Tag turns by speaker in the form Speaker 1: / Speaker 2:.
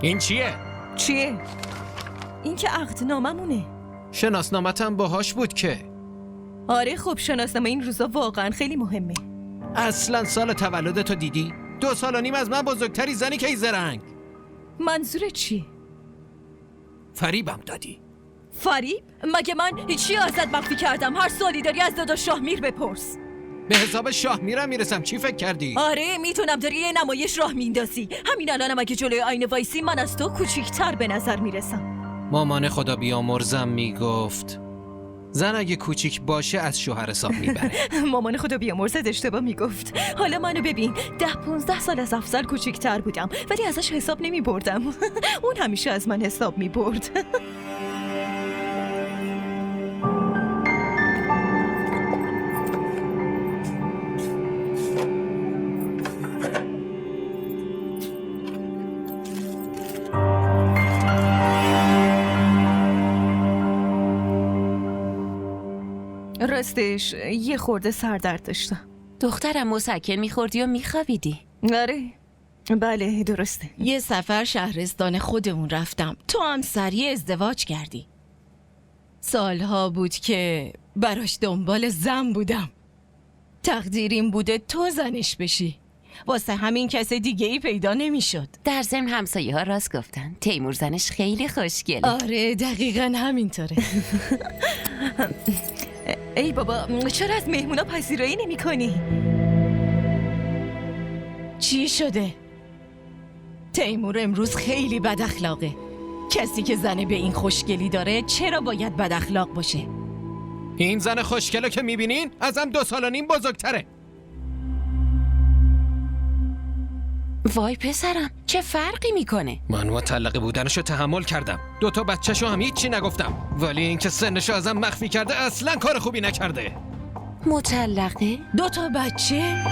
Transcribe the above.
Speaker 1: این چیه؟
Speaker 2: چیه؟ این که عقدناممونه.
Speaker 1: شناسنامتم باهاش بود که.
Speaker 2: آره خب شناسنامه این روزا واقعا خیلی مهمه.
Speaker 1: اصلا سال تولدتو دیدی؟ 2 سال و نیم از من بزرگتری زنی که ای زرنگ.
Speaker 2: منظورت چی؟
Speaker 1: فریبم دادی.
Speaker 2: فریب؟ مگه من چی ازت مخفی کردم؟ هر سوالی داری از دادا شاهمیر بپرس.
Speaker 1: به حساب شاه میرم میرسم. چی فکر کردی؟
Speaker 2: آره میتونم داری یه نمایش راه میندازی. همین الانم اگه جلوی آینه وایسی من از تو کوچیک‌تر به نظر میرسم.
Speaker 1: مامان خدا بیامرزم میگفت زن اگه کوچیک باشه از شوهر حساب میبره.
Speaker 2: مامان خدا بیامرزت اشتباه میگفت. حالا منو ببین 10-15 سال از افضل کوچیک‌تر بودم ولی ازش حساب نمیبردم. اون همیشه از من حساب میبرد. راستش یه خورده سردرد داشتم.
Speaker 3: دخترم مسکن میخوردی و میخوابیدی.
Speaker 2: آره بله درسته.
Speaker 4: یه سفر شهرستان خودمون رفتم. تو هم سریع ازدواج کردی. سالها بود که براش دنبال زن بودم. تقدیریم بوده تو زنش بشی. واسه همین کس دیگه ای پیدا نمیشد.
Speaker 3: در ضمن همسایه ها راست گفتن تیمور زنش خیلی خوشگله.
Speaker 4: آره دقیقا همینطوره.
Speaker 2: ای بابا چرا از مهمونا پذیرایی نمی کنی؟
Speaker 4: چی شده؟ تیمور امروز خیلی بد اخلاقه. کسی که زنه به این خوشگلی داره چرا باید بد اخلاق باشه؟
Speaker 1: این زن خوشگلو که میبینین ازم 2 سال و نیم بزرگتره.
Speaker 3: وای پسرم چه فرقی میکنه؟
Speaker 1: من مطلقه بودنشو تحمل کردم. 2 تا بچه‌شو هم هیچی نگفتم. ولی اینکه سنشو ازم مخفی کرده اصلا کار خوبی نکرده.
Speaker 3: مطلقه؟
Speaker 4: 2 تا بچه؟